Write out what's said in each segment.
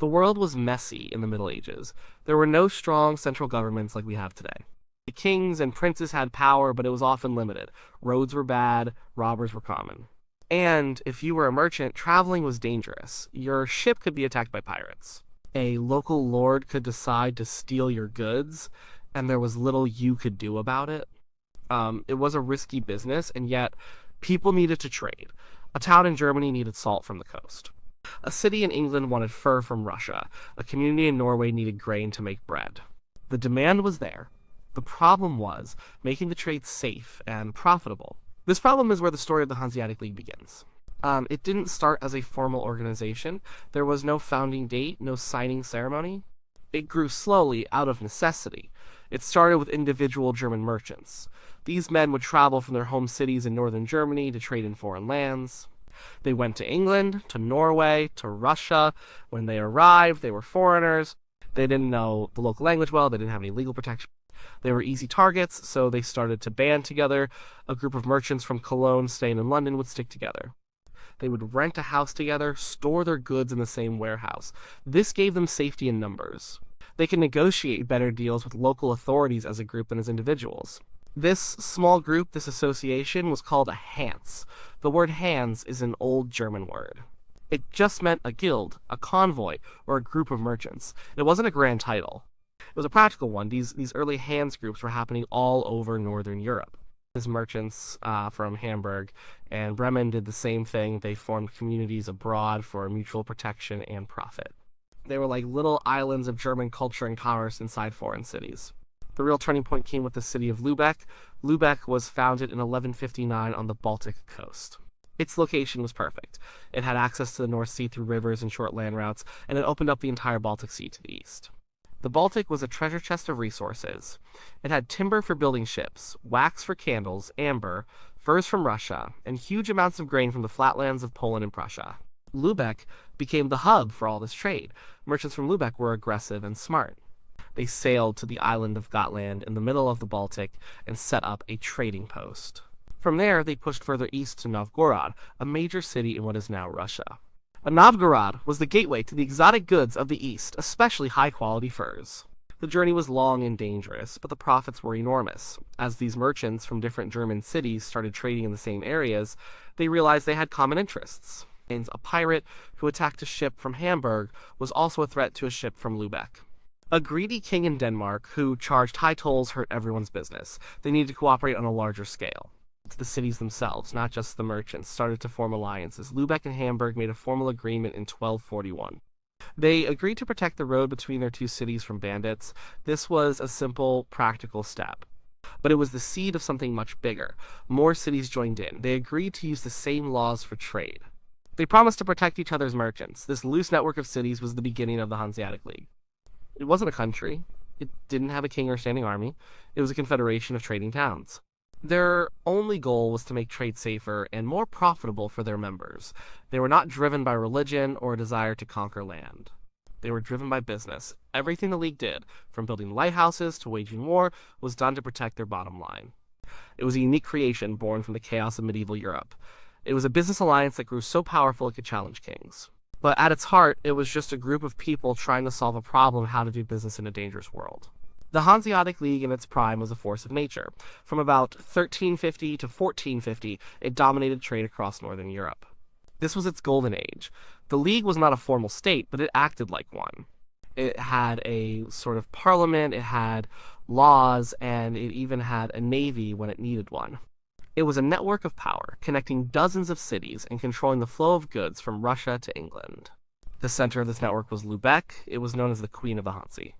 The world was messy in the Middle Ages. There were no strong central governments like we have today. The kings and princes had power, but it was often limited. Roads were bad, robbers were common. And if you were a merchant, traveling was dangerous. Your ship could be attacked by pirates. A local lord could decide to steal your goods, and there was little you could do about it. It was a risky business, and yet people needed to trade. A town in Germany needed salt from the coast. A city in England wanted fur from Russia. A community in Norway needed grain to make bread. The demand was there. The problem was making the trade safe and profitable. This problem is where the story of the Hanseatic League begins. It didn't start as a formal organization. There was no founding date, no signing ceremony. It grew slowly out of necessity. It started with individual German merchants. These men would travel from their home cities in northern Germany to trade in foreign lands. They went to England, to Norway, to Russia. When they arrived, they were foreigners. They didn't know the local language well. They didn't have any legal protection. They were easy targets, so they started to band together. A group of merchants from Cologne staying in London would stick together. They would rent a house together, store their goods in the same warehouse. This gave them safety in numbers. They could negotiate better deals with local authorities as a group than as individuals. This small group, this association, was called a Hanse. The word Hans is an old German word. It just meant a guild, a convoy, or a group of merchants. It wasn't a grand title. It was a practical one. These early Hanse groups were happening all over northern Europe. These merchants from Hamburg and Bremen did the same thing. They formed communities abroad for mutual protection and profit. They were like little islands of German culture and commerce inside foreign cities. The real turning point came with the city of Lübeck. Lübeck was founded in 1159 on the Baltic coast. Its location was perfect. It had access to the North Sea through rivers and short land routes, and it opened up the entire Baltic Sea to the east. The Baltic was a treasure chest of resources. It had timber for building ships, wax for candles, amber, furs from Russia, and huge amounts of grain from the flatlands of Poland and Prussia. Lübeck became the hub for all this trade. Merchants from Lübeck were aggressive and smart. They sailed to the island of Gotland in the middle of the Baltic and set up a trading post. From there, they pushed further east to Novgorod, a major city in what is now Russia. Novgorod was the gateway to the exotic goods of the East, especially high-quality furs. The journey was long and dangerous, but the profits were enormous. As these merchants from different German cities started trading in the same areas, they realized they had common interests. And a pirate who attacked a ship from Hamburg was also a threat to a ship from Lübeck. A greedy king in Denmark who charged high tolls hurt everyone's business. They needed to cooperate on a larger scale. The cities themselves, not just the merchants, started to form alliances. Lübeck and Hamburg made a formal agreement in 1241. They agreed to protect the road between their two cities from bandits. This was a simple, practical step. But it was the seed of something much bigger. More cities joined in. They agreed to use the same laws for trade. They promised to protect each other's merchants. This loose network of cities was the beginning of the Hanseatic League. It wasn't a country. It didn't have a king or standing army. It was a confederation of trading towns. Their only goal was to make trade safer and more profitable for their members. They were not driven by religion or a desire to conquer land. They were driven by business. Everything the League did, from building lighthouses to waging war, was done to protect their bottom line. It was a unique creation born from the chaos of medieval Europe. It was a business alliance that grew so powerful it could challenge kings. But at its heart, it was just a group of people trying to solve a problem: how to do business in a dangerous world. The Hanseatic League in its prime was a force of nature. From about 1350 to 1450, it dominated trade across northern Europe. This was its golden age. The League was not a formal state, but it acted like one. It had a sort of parliament, it had laws, and it even had a navy when it needed one. It was a network of power, connecting dozens of cities and controlling the flow of goods from Russia to England. The center of this network was Lübeck. It was known as the Queen of the Hanse.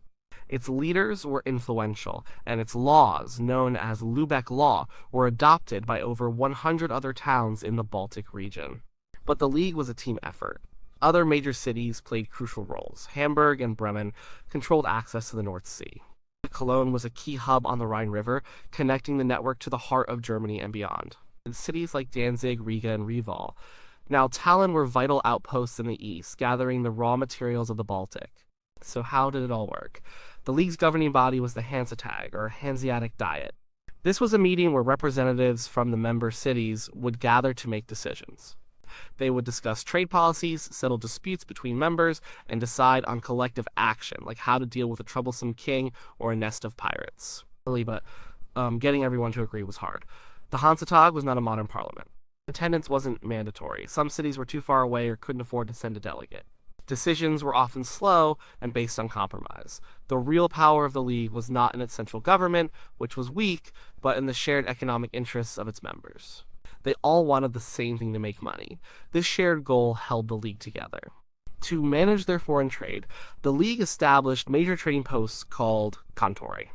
Its leaders were influential, and its laws, known as Lübeck Law, were adopted by over 100 other towns in the Baltic region. But the League was a team effort. Other major cities played crucial roles. Hamburg and Bremen controlled access to the North Sea. Cologne was a key hub on the Rhine River, connecting the network to the heart of Germany and beyond. And cities like Danzig, Riga, and Reval. Now, Tallinn were vital outposts in the east, gathering the raw materials of the Baltic. So how did it all work? The League's governing body was the Hanseatic, or Hanseatic Diet. This was a meeting where representatives from the member cities would gather to make decisions. They would discuss trade policies, settle disputes between members, and decide on collective action, like how to deal with a troublesome king or a nest of pirates. But getting everyone to agree was hard. The Hanseatic was not a modern parliament. Attendance wasn't mandatory. Some cities were too far away or couldn't afford to send a delegate. Decisions were often slow and based on compromise. The real power of the League was not in its central government, which was weak, but in the shared economic interests of its members. They all wanted the same thing: to make money. This shared goal held the League together. To manage their foreign trade, the League established major trading posts called cantori.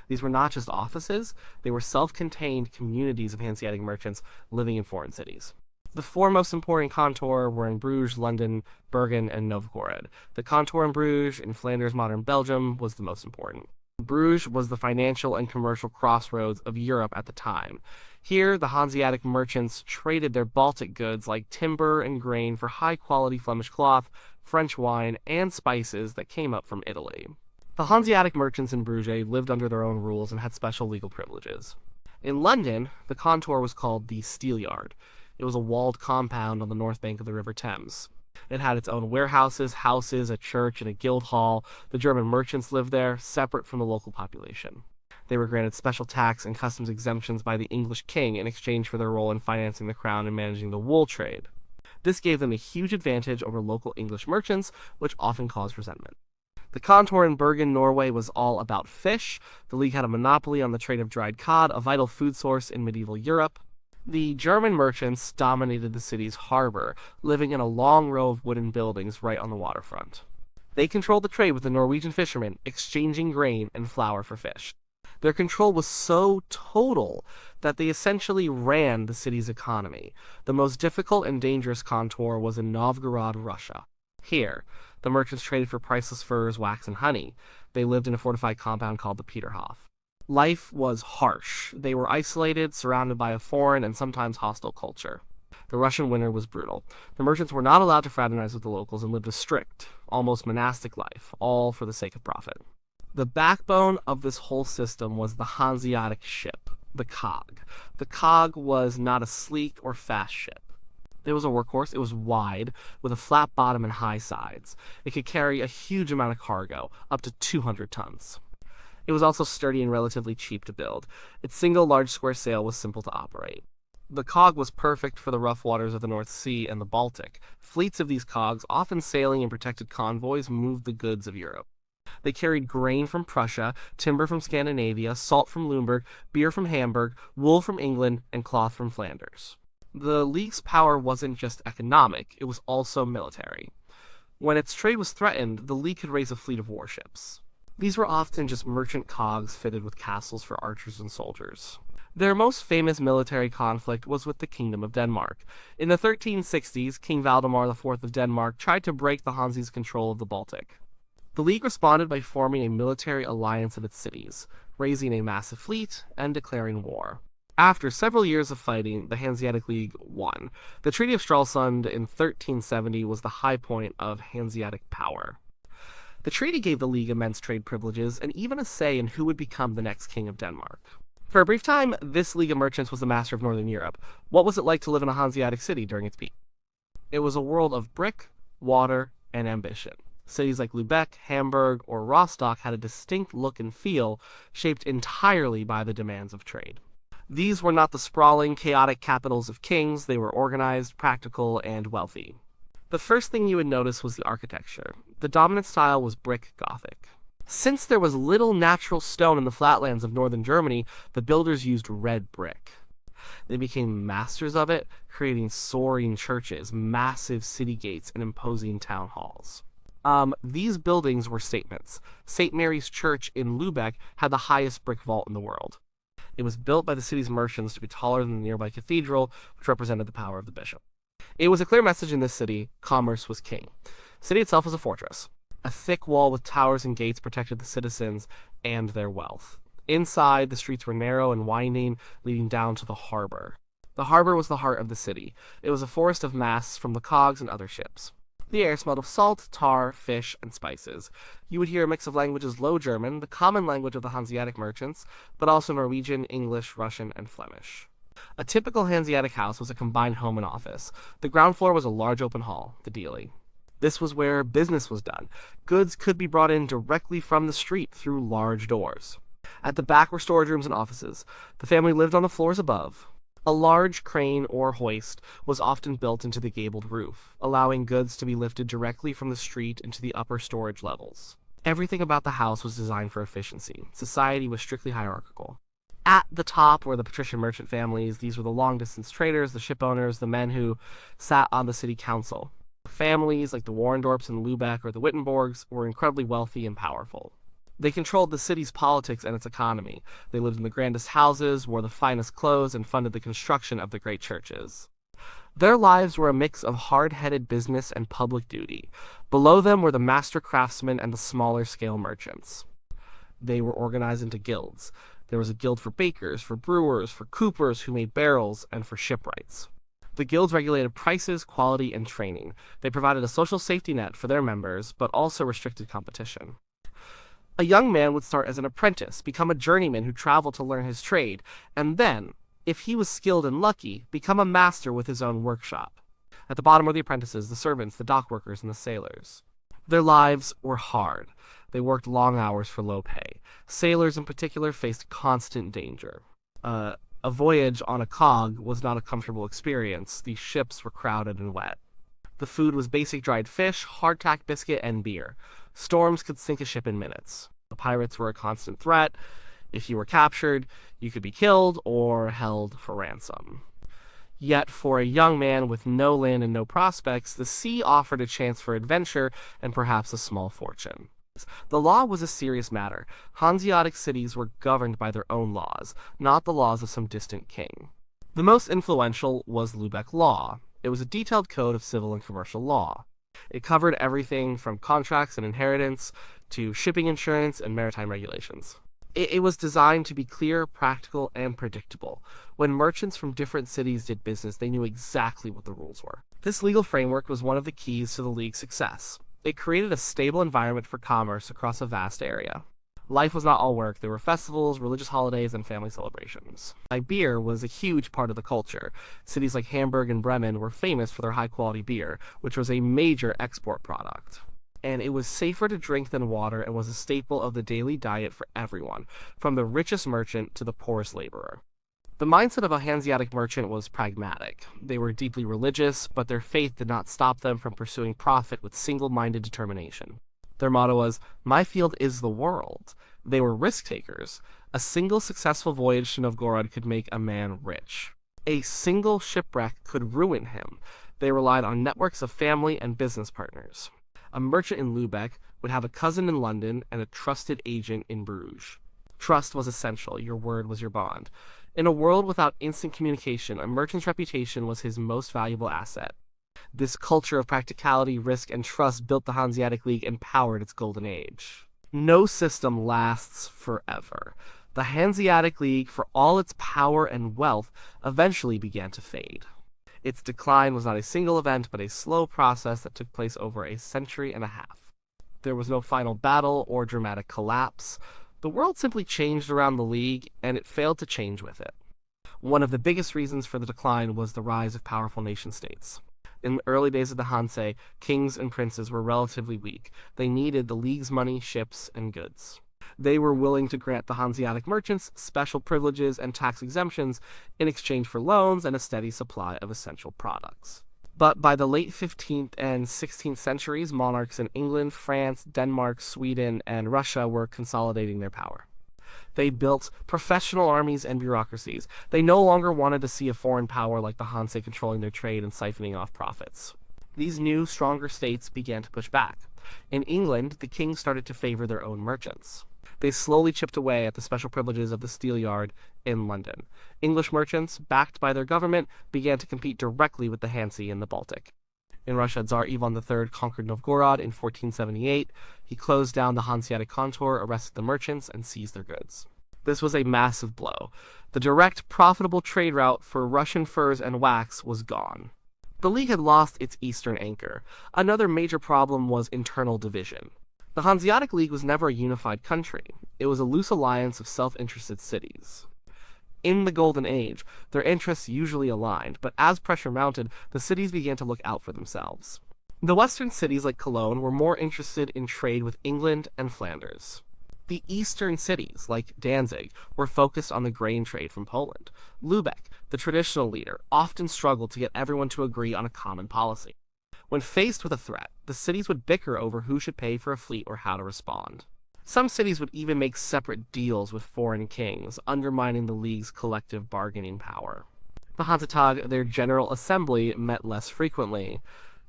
These were not just offices, they were self-contained communities of Hanseatic merchants living in foreign cities. The four most important cantor were in Bruges, London, Bergen, and Novgorod. The cantor in Bruges, in Flanders, modern Belgium, was the most important. Bruges was the financial and commercial crossroads of Europe at the time. Here, the Hanseatic merchants traded their Baltic goods like timber and grain for high-quality Flemish cloth, French wine, and spices that came up from Italy. The Hanseatic merchants in Bruges lived under their own rules and had special legal privileges. In London, the cantor was called the Steelyard. It was a walled compound on the north bank of the River Thames. It had its own warehouses, houses, a church, and a guild hall. The German merchants lived there, separate from the local population. They were granted special tax and customs exemptions by the English king in exchange for their role in financing the crown and managing the wool trade. This gave them a huge advantage over local English merchants, which often caused resentment. The cantor in Bergen, Norway was all about fish. The League had a monopoly on the trade of dried cod, a vital food source in medieval Europe. The German merchants dominated the city's harbor, living in a long row of wooden buildings right on the waterfront. They controlled the trade with the Norwegian fishermen, exchanging grain and flour for fish. Their control was so total that they essentially ran the city's economy. The most difficult and dangerous cantor was in Novgorod, Russia. Here, the merchants traded for priceless furs, wax, and honey. They lived in a fortified compound called the Peterhof. Life was harsh. They were isolated, surrounded by a foreign and sometimes hostile culture. The Russian winter was brutal. The merchants were not allowed to fraternize with the locals and lived a strict, almost monastic life, all for the sake of profit. The backbone of this whole system was the Hanseatic ship, the cog. The cog was not a sleek or fast ship. It was a workhorse. It was wide, with a flat bottom and high sides. It could carry a huge amount of cargo, up to 200 tons. It was also sturdy and relatively cheap to build. Its single large square sail was simple to operate. The cog was perfect for the rough waters of the North Sea and the Baltic. Fleets of these cogs, often sailing in protected convoys, moved the goods of Europe. They carried grain from Prussia, timber from Scandinavia, salt from Limburg, beer from Hamburg, wool from England, and cloth from Flanders. The League's power wasn't just economic, it was also military. When its trade was threatened, the League could raise a fleet of warships. These were often just merchant cogs fitted with castles for archers and soldiers. Their most famous military conflict was with the Kingdom of Denmark. In the 1360s, King Valdemar IV of Denmark tried to break the Hanse's control of the Baltic. The League responded by forming a military alliance of its cities, raising a massive fleet, and declaring war. After several years of fighting, the Hanseatic League won. The Treaty of Stralsund in 1370 was the high point of Hanseatic power. The treaty gave the League immense trade privileges and even a say in who would become the next king of Denmark. For a brief time, this League of Merchants was the master of Northern Europe. What was it like to live in a Hanseatic city during its peak? It was a world of brick, water, and ambition. Cities like Lübeck, Hamburg, or Rostock had a distinct look and feel, shaped entirely by the demands of trade. These were not the sprawling, chaotic capitals of kings. They were organized, practical, and wealthy. The first thing you would notice was the architecture. The dominant style was brick Gothic. Since there was little natural stone in the flatlands of northern Germany, the builders used red brick. They became masters of it, creating soaring churches, massive city gates, and imposing town halls. These buildings were statements. St. Mary's Church in Lübeck had the highest brick vault in the world. It was built by the city's merchants to be taller than the nearby cathedral, which represented the power of the bishop. It was a clear message in this city: commerce was king. The city itself was a fortress. A thick wall with towers and gates protected the citizens and their wealth. Inside, the streets were narrow and winding, leading down to the harbor. The harbor was the heart of the city. It was a forest of masts from the cogs and other ships. The air smelled of salt, tar, fish, and spices. You would hear a mix of languages: Low German, the common language of the Hanseatic merchants, but also Norwegian, English, Russian, and Flemish. A typical Hanseatic house was a combined home and office. The ground floor was a large open hall, the dealie. This was where business was done. Goods could be brought in directly from the street through large doors. At the back were storage rooms and offices. The family lived on the floors above. A large crane or hoist was often built into the gabled roof, allowing goods to be lifted directly from the street into the upper storage levels. Everything about the house was designed for efficiency. Society was strictly hierarchical. At the top were the patrician merchant families. These were the long-distance traders, the ship owners, the men who sat on the city council. Families like the Warrendorps and Lubeck or the Wittenborgs were incredibly wealthy and powerful. They controlled the city's politics and its economy. They lived in the grandest houses, wore the finest clothes, and funded the construction of the great churches. Their lives were a mix of hard-headed business and public duty. Below them were the master craftsmen and the smaller-scale merchants. They were organized into guilds. There was a guild for bakers, for brewers, for coopers who made barrels, and for shipwrights. The guilds regulated prices, quality, and training. They provided a social safety net for their members, but also restricted competition. A young man would start as an apprentice, become a journeyman who traveled to learn his trade, and then, if he was skilled and lucky, become a master with his own workshop. At the bottom were the apprentices, the servants, the dock workers, and the sailors. Their lives were hard. They worked long hours for low pay. Sailors in particular faced constant danger. A voyage on a cog was not a comfortable experience. These ships were crowded and wet. The food was basic dried fish, hardtack biscuit, and beer. Storms could sink a ship in minutes. The pirates were a constant threat. If you were captured, you could be killed or held for ransom. Yet for a young man with no land and no prospects, the sea offered a chance for adventure and perhaps a small fortune. The law was a serious matter. Hanseatic cities were governed by their own laws, not the laws of some distant king. The most influential was Lubeck law. It was a detailed code of civil and commercial law. It covered everything from contracts and inheritance to shipping insurance and maritime regulations. It was designed to be clear, practical, and predictable. When merchants from different cities did business, they knew exactly what the rules were. This legal framework was one of the keys to the League's success. It created a stable environment for commerce across a vast area. Life was not all work. There were festivals, religious holidays, and family celebrations. Beer was a huge part of the culture. Cities like Hamburg and Bremen were famous for their high-quality beer, which was a major export product. And it was safer to drink than water and was a staple of the daily diet for everyone, from the richest merchant to the poorest laborer. The mindset of a Hanseatic merchant was pragmatic. They were deeply religious, but their faith did not stop them from pursuing profit with single-minded determination. Their motto was, "My field is the world." They were risk-takers. A single successful voyage to Novgorod could make a man rich. A single shipwreck could ruin him. They relied on networks of family and business partners. A merchant in Lubeck would have a cousin in London and a trusted agent in Bruges. Trust was essential. Your word was your bond. In a world without instant communication, a merchant's reputation was his most valuable asset. This culture of practicality, risk, and trust built the Hanseatic League and powered its golden age. No system lasts forever. The Hanseatic League, for all its power and wealth, eventually began to fade. Its decline was not a single event, but a slow process that took place over a century and a half. There was no final battle or dramatic collapse. The world simply changed around the League, and it failed to change with it. One of the biggest reasons for the decline was the rise of powerful nation-states. In the early days of the Hanse, kings and princes were relatively weak. They needed the League's money, ships, and goods. They were willing to grant the Hanseatic merchants special privileges and tax exemptions in exchange for loans and a steady supply of essential products. But by the late 15th and 16th centuries, monarchs in England, France, Denmark, Sweden, and Russia were consolidating their power. They built professional armies and bureaucracies. They no longer wanted to see a foreign power like the Hanse controlling their trade and siphoning off profits. These new, stronger states began to push back. In England, the king started to favor their own merchants. They slowly chipped away at the special privileges of the Steelyard in London. English merchants, backed by their government, began to compete directly with the Hanse in the Baltic. In Russia, Tsar Ivan III conquered Novgorod in 1478. He closed down the Hanseatic contour, arrested the merchants, and seized their goods. This was a massive blow. The direct, profitable trade route for Russian furs and wax was gone. The League had lost its eastern anchor. Another major problem was internal division. The Hanseatic League was never a unified country. It was a loose alliance of self-interested cities. In the Golden Age, their interests usually aligned, but as pressure mounted, the cities began to look out for themselves. The western cities like Cologne were more interested in trade with England and Flanders. The eastern cities, like Danzig, were focused on the grain trade from Poland. Lubeck, the traditional leader, often struggled to get everyone to agree on a common policy. When faced with a threat, the cities would bicker over who should pay for a fleet or how to respond. Some cities would even make separate deals with foreign kings, undermining the League's collective bargaining power. The Hanseatic, their General Assembly, met less frequently.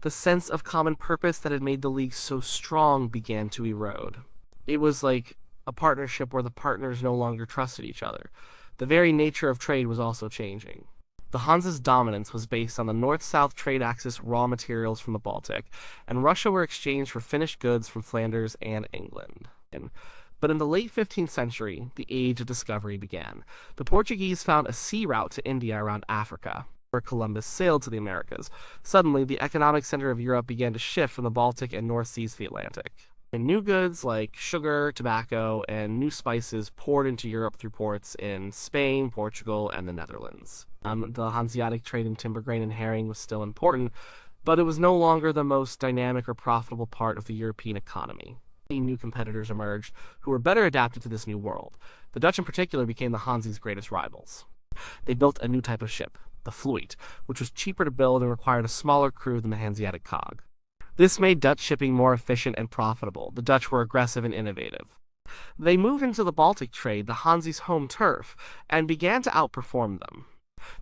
The sense of common purpose that had made the League so strong began to erode. It was like a partnership where the partners no longer trusted each other. The very nature of trade was also changing. The Hanse's dominance was based on the north-south trade axis raw materials from the Baltic, and Russia were exchanged for finished goods from Flanders and England. But in the late 15th century, the age of discovery began. The Portuguese found a sea route to India around Africa, where Columbus sailed to the Americas. Suddenly, the economic center of Europe began to shift from the Baltic and North Seas to the Atlantic. And new goods like sugar, tobacco, and new spices poured into Europe through ports in Spain, Portugal, and the Netherlands. The Hanseatic trade in timber, grain, and herring was still important, but it was no longer the most dynamic or profitable part of the European economy. New competitors emerged who were better adapted to this new world. The Dutch in particular became the Hanse's greatest rivals. They built a new type of ship, the Vloot, which was cheaper to build and required a smaller crew than the Hanseatic cog. This made Dutch shipping more efficient and profitable. The Dutch were aggressive and innovative. They moved into the Baltic trade, the Hanse's home turf, and began to outperform them.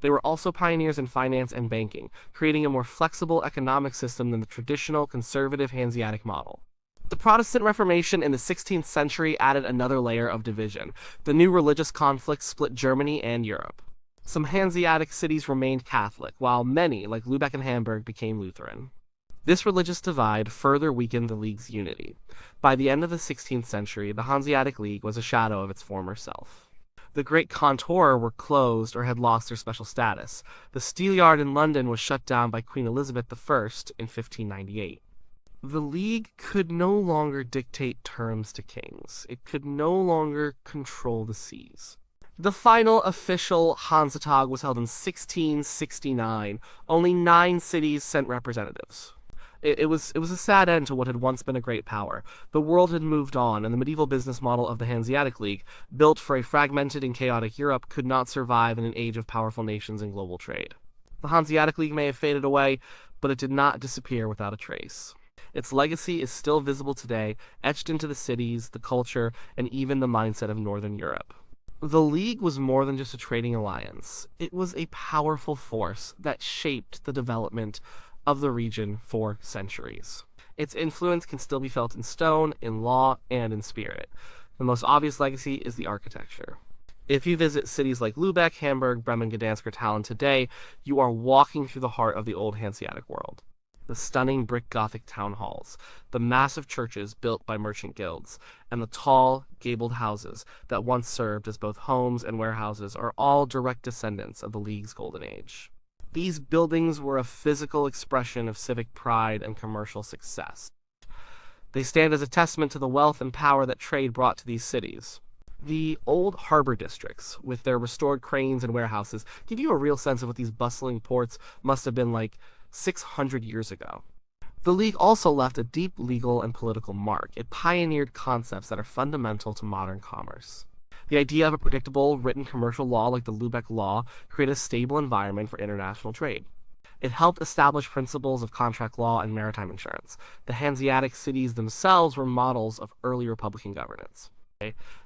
They were also pioneers in finance and banking, creating a more flexible economic system than the traditional conservative Hanseatic model. The Protestant Reformation in the 16th century added another layer of division. The new religious conflict split Germany and Europe. Some Hanseatic cities remained Catholic, while many, like Lubeck and Hamburg, became Lutheran. This religious divide further weakened the League's unity. By the end of the 16th century, the Hanseatic League was a shadow of its former self. The great Contour were closed or had lost their special status. The Steelyard in London was shut down by Queen Elizabeth I in 1598. The League could no longer dictate terms to kings. It could no longer control the seas. The final official Hanseatic was held in 1669. Only 9 cities sent representatives. It was a sad end to what had once been a great power. The world had moved on, and the medieval business model of the Hanseatic League, built for a fragmented and chaotic Europe, could not survive in an age of powerful nations and global trade. The Hanseatic League may have faded away, but it did not disappear without a trace. Its legacy is still visible today, etched into the cities, the culture, and even the mindset of Northern Europe. The League was more than just a trading alliance. It was a powerful force that shaped the development of the region for centuries. Its influence can still be felt in stone, in law, and in spirit. The most obvious legacy is the architecture. If you visit cities like Lubeck, Hamburg, Bremen, Gdansk, or Tallinn today, you are walking through the heart of the old Hanseatic world. The stunning brick Gothic town halls, the massive churches built by merchant guilds, and the tall, gabled houses that once served as both homes and warehouses are all direct descendants of the League's golden age. These buildings were a physical expression of civic pride and commercial success. They stand as a testament to the wealth and power that trade brought to these cities. The old harbor districts, with their restored cranes and warehouses, give you a real sense of what these bustling ports must have been like 600 years ago. The League also left a deep legal and political mark. It pioneered concepts that are fundamental to modern commerce. The idea of a predictable, written commercial law like the Lubeck Law created a stable environment for international trade. It helped establish principles of contract law and maritime insurance. The Hanseatic cities themselves were models of early republican governance.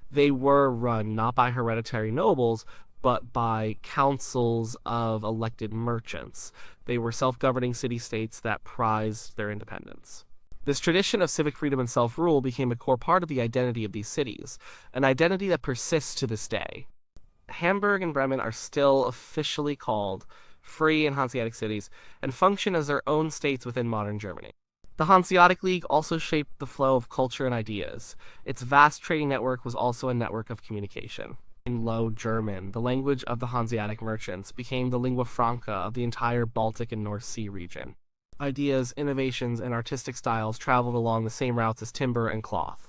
They were run not by hereditary nobles, but by councils of elected merchants. They were self-governing city-states that prized their independence. This tradition of civic freedom and self-rule became a core part of the identity of these cities, an identity that persists to this day. Hamburg and Bremen are still officially called free and Hanseatic cities, and function as their own states within modern Germany. The Hanseatic League also shaped the flow of culture and ideas. Its vast trading network was also a network of communication. In Low German, the language of the Hanseatic merchants became the lingua franca of the entire Baltic and North Sea region. Ideas, innovations, and artistic styles traveled along the same routes as timber and cloth.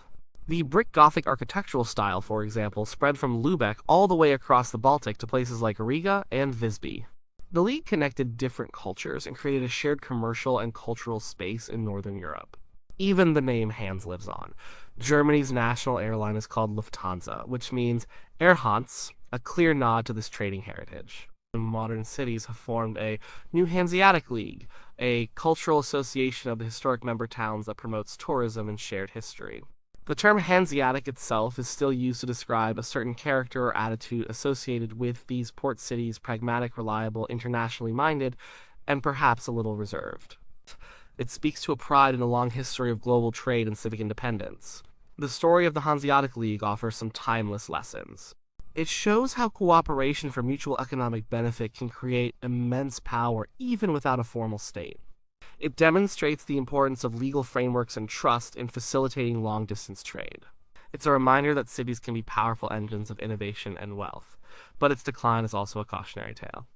The brick Gothic architectural style, for example, spread from Lübeck all the way across the Baltic to places like Riga and Visby. The League connected different cultures and created a shared commercial and cultural space in Northern Europe. Even the name Hanse lives on. Germany's national airline is called Lufthansa, which means Air Hanse, a clear nod to this trading heritage. Modern cities have formed a new Hanseatic League, a cultural association of the historic member towns that promotes tourism and shared history. The term Hanseatic itself is still used to describe a certain character or attitude associated with these port cities, pragmatic, reliable, internationally minded, and perhaps a little reserved. It speaks to a pride in a long history of global trade and civic independence. The story of the Hanseatic League offers some timeless lessons. It shows how cooperation for mutual economic benefit can create immense power even without a formal state. It demonstrates the importance of legal frameworks and trust in facilitating long-distance trade. It's a reminder that cities can be powerful engines of innovation and wealth, but its decline is also a cautionary tale.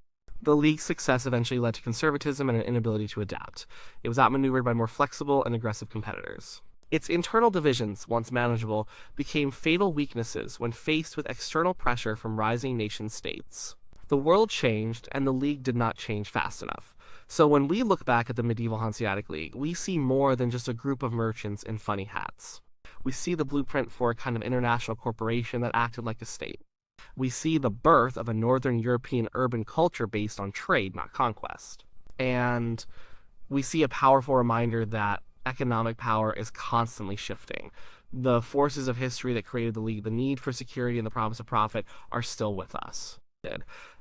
The League's success eventually led to conservatism and an inability to adapt. It was outmaneuvered by more flexible and aggressive competitors. Its internal divisions, once manageable, became fatal weaknesses when faced with external pressure from rising nation-states. The world changed, and the League did not change fast enough. So when we look back at the medieval Hanseatic League, we see more than just a group of merchants in funny hats. We see the blueprint for a kind of international corporation that acted like a state. We see the birth of a Northern European urban culture based on trade, not conquest. And we see a powerful reminder that economic power is constantly shifting. The forces of history that created the League, the need for security and the promise of profit, are still with us.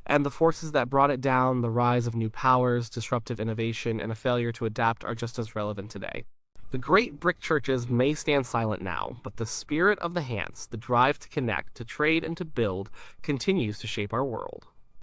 And the forces that brought it down, the rise of new powers, disruptive innovation, and a failure to adapt are just as relevant today. The great brick churches may stand silent now, but the spirit of the Hanse, the drive to connect, to trade, and to build, continues to shape our world.